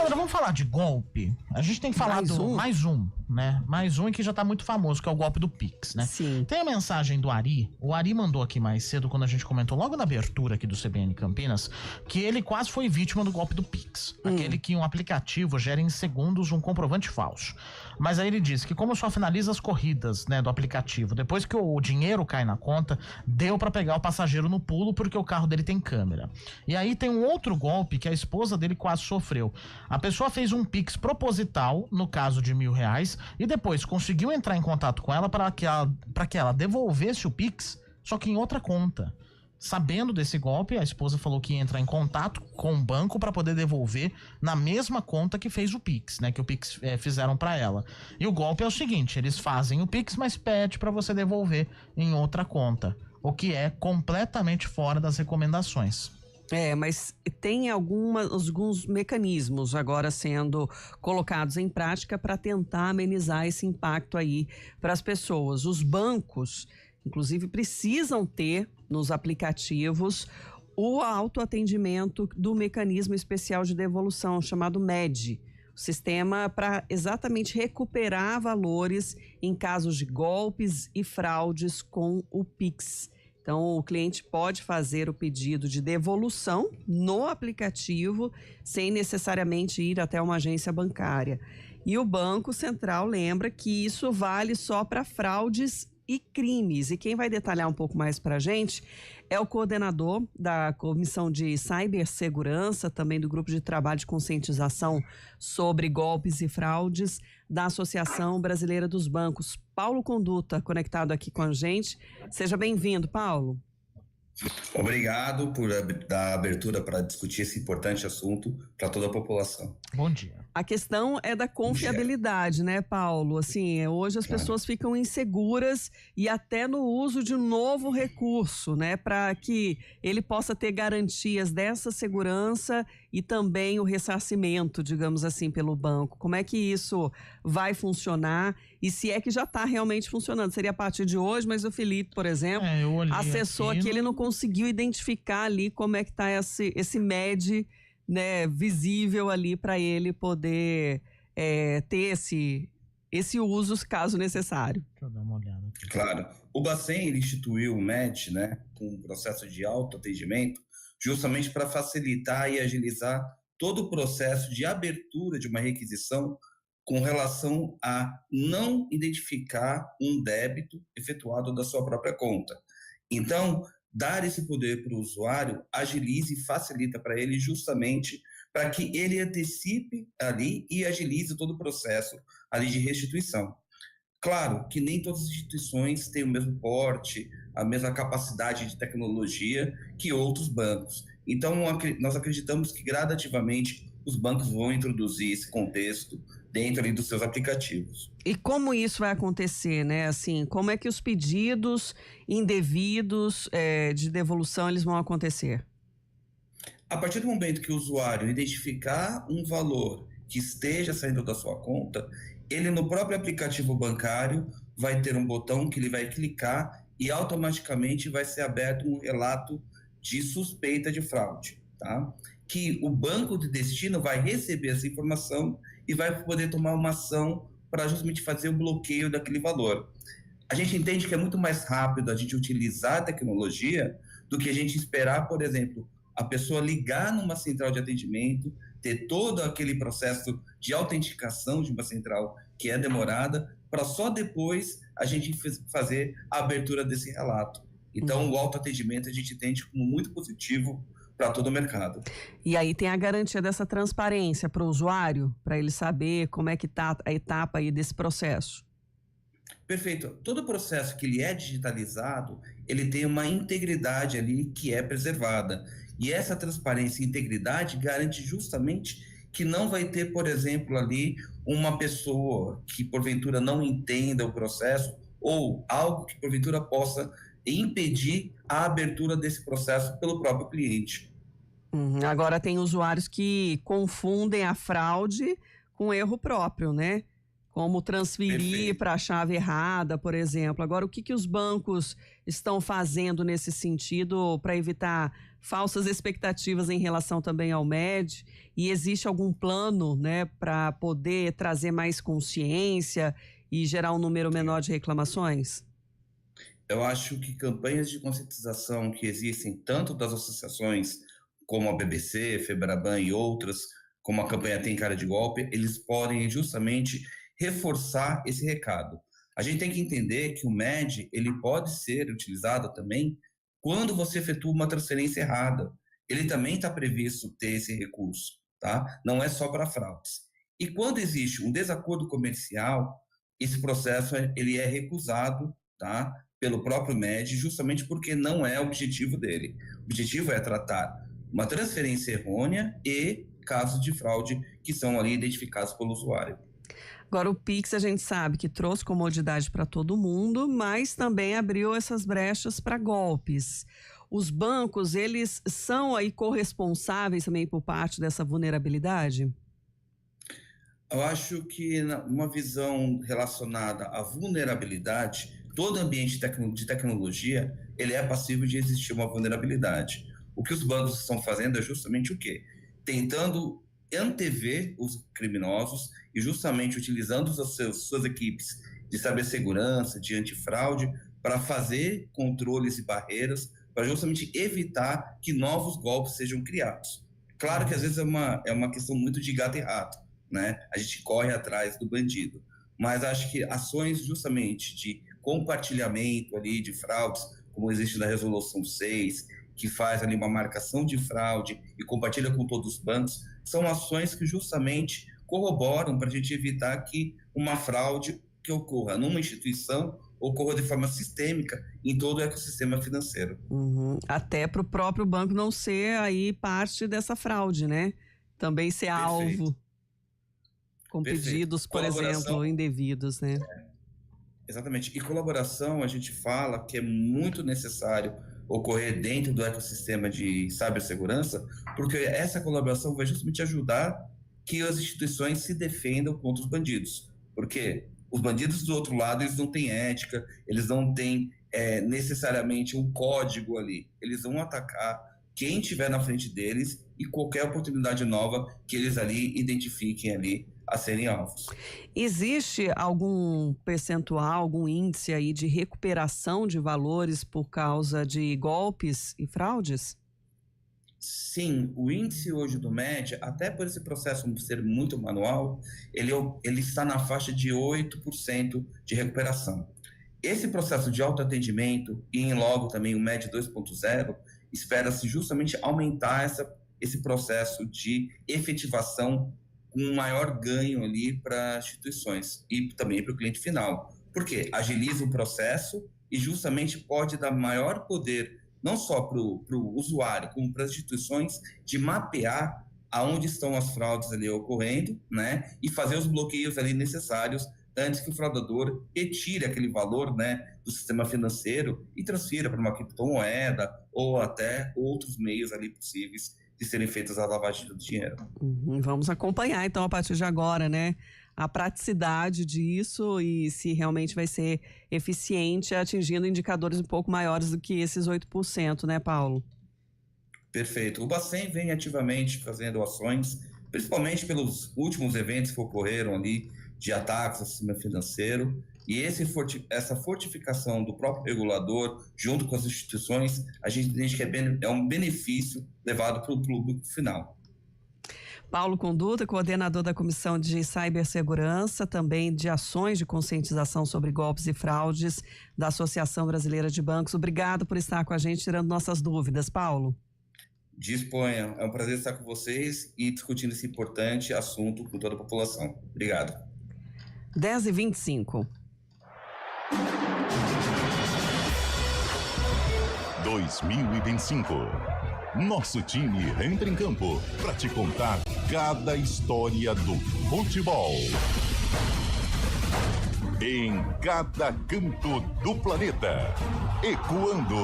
Sandra, vamos falar de golpe? A gente tem que falar mais um, né? Mais um que já tá muito famoso, que é o golpe do Pix, né? Sim. Tem a mensagem do Ari. O Ari mandou aqui mais cedo, quando a gente comentou logo na abertura aqui do CBN Campinas, que ele quase foi vítima do golpe do Pix. Aquele que um aplicativo gera em segundos um comprovante falso. Mas aí ele disse que como só finaliza as corridas, né, do aplicativo, depois que o dinheiro cai na conta, deu pra pegar o passageiro no pulo porque o carro dele tem câmera. E aí tem um outro golpe que a esposa dele quase sofreu. A pessoa fez um Pix proposital, no caso de R$1.000, e depois conseguiu entrar em contato com ela para que ela devolvesse o Pix, só que em outra conta. Sabendo desse golpe, a esposa falou que ia entrar em contato com o banco para poder devolver na mesma conta que fez o Pix, né? Que o Pix fizeram para ela. E o golpe é o seguinte: eles fazem o Pix, mas pede para você devolver em outra conta, o que é completamente fora das recomendações. Mas tem alguns mecanismos agora sendo colocados em prática para tentar amenizar esse impacto aí para as pessoas. Os bancos, inclusive, precisam ter nos aplicativos o autoatendimento do mecanismo especial de devolução, chamado MED. O sistema para exatamente recuperar valores em casos de golpes e fraudes com o Pix. Então, o cliente pode fazer o pedido de devolução no aplicativo sem necessariamente ir até uma agência bancária. E o Banco Central lembra que isso vale só para fraudes e crimes. E quem vai detalhar um pouco mais para a gente é o coordenador da Comissão de Cibersegurança, também do Grupo de Trabalho de Conscientização sobre Golpes e Fraudes da Associação Brasileira dos Bancos, Paulo Conduta, conectado aqui com a gente. Seja bem-vindo, Paulo. Obrigado por dar abertura para discutir esse importante assunto para toda a população. Bom dia. A questão é da confiabilidade, né, Paulo? Assim, hoje as pessoas ficam inseguras e até no uso de um novo recurso, né, para que ele possa ter garantias dessa segurança e também o ressarcimento, digamos assim, pelo banco. Como é que isso vai funcionar e se é que já está realmente funcionando? Seria a partir de hoje, mas o Felipe, por exemplo, acessou aqui, ele não conseguiu identificar ali como é que está esse MED, né, visível ali para ele poder ter esse uso caso necessário. Deixa eu dar uma olhada aqui. Claro. O Bacen, ele instituiu o MED, né, com um processo de autoatendimento, justamente para facilitar e agilizar todo o processo de abertura de uma requisição com relação a não identificar um débito efetuado da sua própria conta. Então, dar esse poder para o usuário agiliza e facilita para ele justamente para que ele antecipe ali e agilize todo o processo ali de restituição. Claro que nem todas as instituições têm o mesmo porte, a mesma capacidade de tecnologia que outros bancos. Então, nós acreditamos que gradativamente os bancos vão introduzir esse contexto dentro ali dos seus aplicativos. E como isso vai acontecer, né? Assim, como é que os pedidos indevidos de devolução eles vão acontecer? A partir do momento que o usuário identificar um valor que esteja saindo da sua conta, ele no próprio aplicativo bancário vai ter um botão que ele vai clicar e automaticamente vai ser aberto um relato de suspeita de fraude, tá? Que o banco de destino vai receber essa informação e vai poder tomar uma ação para justamente fazer o bloqueio daquele valor. A gente entende que é muito mais rápido a gente utilizar a tecnologia do que a gente esperar, por exemplo, a pessoa ligar numa central de atendimento, ter todo aquele processo de autenticação de uma central que é demorada, para só depois a gente fazer a abertura desse relato. Então, o autoatendimento a gente entende como muito positivo para todo o mercado. E aí tem a garantia dessa transparência para o usuário, para ele saber como é que está a etapa aí desse processo. Perfeito. Todo o processo que ele é digitalizado, ele tem uma integridade ali que é preservada. E essa transparência e integridade garante justamente que não vai ter, por exemplo, ali uma pessoa que porventura não entenda o processo ou algo que porventura possa impedir a abertura desse processo pelo próprio cliente. Agora tem usuários que confundem a fraude com erro próprio, né? Como transferir para a chave errada, por exemplo. Agora, o que os bancos estão fazendo nesse sentido para evitar falsas expectativas em relação também ao MED, e existe algum plano, né, para poder trazer mais consciência e gerar um número menor de reclamações? Eu acho que campanhas de conscientização que existem tanto das associações como a BBC, Febraban e outras, como a campanha Tem Cara de Golpe, eles podem justamente reforçar esse recado. A gente tem que entender que o MED ele pode ser utilizado também quando você efetua uma transferência errada. Ele também está previsto ter esse recurso, tá? Não é só para fraudes. E quando existe um desacordo comercial, esse processo ele é recusado, tá? Pelo próprio MED, justamente porque não é o objetivo dele. O objetivo é tratar uma transferência errônea e casos de fraude que são ali identificados pelo usuário. Agora, o Pix a gente sabe que trouxe comodidade para todo mundo, mas também abriu essas brechas para golpes. Os bancos, eles são aí corresponsáveis também por parte dessa vulnerabilidade? Eu acho que uma visão relacionada à vulnerabilidade, todo ambiente de tecnologia, ele é passível de existir uma vulnerabilidade. O que os bancos estão fazendo é justamente o quê? Tentando antever os criminosos e justamente utilizando suas equipes de cibersegurança, de antifraude, para fazer controles e barreiras, para justamente evitar que novos golpes sejam criados. Claro que às vezes é uma questão muito de gato e rato, né? A gente corre atrás do bandido, mas acho que ações justamente de compartilhamento ali de fraudes, como existe na Resolução 6, que faz ali uma marcação de fraude e compartilha com todos os bancos, são ações que justamente corroboram para a gente evitar que uma fraude que ocorra numa instituição ocorra de forma sistêmica em todo o ecossistema financeiro. Até para o próprio banco não ser aí parte dessa fraude, né? Também ser alvo com pedidos, por exemplo, indevidos, né? Exatamente. E colaboração, a gente fala que é muito necessário ocorrer dentro do ecossistema de cibersegurança, porque essa colaboração vai justamente ajudar que as instituições se defendam contra os bandidos. Porque os bandidos do outro lado, eles não têm ética, eles não têm necessariamente um código ali. Eles vão atacar quem estiver na frente deles e qualquer oportunidade nova que eles ali identifiquem ali a serem alvos. Existe algum percentual, algum índice aí de recuperação de valores por causa de golpes e fraudes? Sim, o índice hoje do MED, até por esse processo ser muito manual, ele está na faixa de 8% de recuperação. Esse processo de autoatendimento e em logo também o MED 2.0, espera-se justamente aumentar esse processo de efetivação com um maior ganho ali para as instituições e também para o cliente final. Por quê? Agiliza o processo e justamente pode dar maior poder não só para o usuário, como para as instituições, de mapear aonde estão as fraudes ali ocorrendo, né, e fazer os bloqueios ali necessários antes que o fraudador retire aquele valor, né, do sistema financeiro e transfira para uma criptomoeda ou até outros meios ali possíveis de serem feitas a lavagem do dinheiro. Vamos acompanhar então a partir de agora, né, a praticidade disso e se realmente vai ser eficiente, atingindo indicadores um pouco maiores do que esses 8%, né, Paulo? Perfeito. O Bacen vem ativamente fazendo ações, principalmente pelos últimos eventos que ocorreram ali de ataques ao sistema financeiro, e essa fortificação do próprio regulador junto com as instituições, a gente entende que é um benefício levado para o público final. Paulo Conduta, coordenador da Comissão de Cibersegurança, também de ações de conscientização sobre golpes e fraudes da Associação Brasileira de Bancos. Obrigado por estar com a gente, tirando nossas dúvidas, Paulo. Disponha, é um prazer estar com vocês e discutindo esse importante assunto com toda a população. Obrigado. 10h25. 2025. Nosso time entra em campo para te contar cada história do futebol. Em cada canto do planeta, ecoando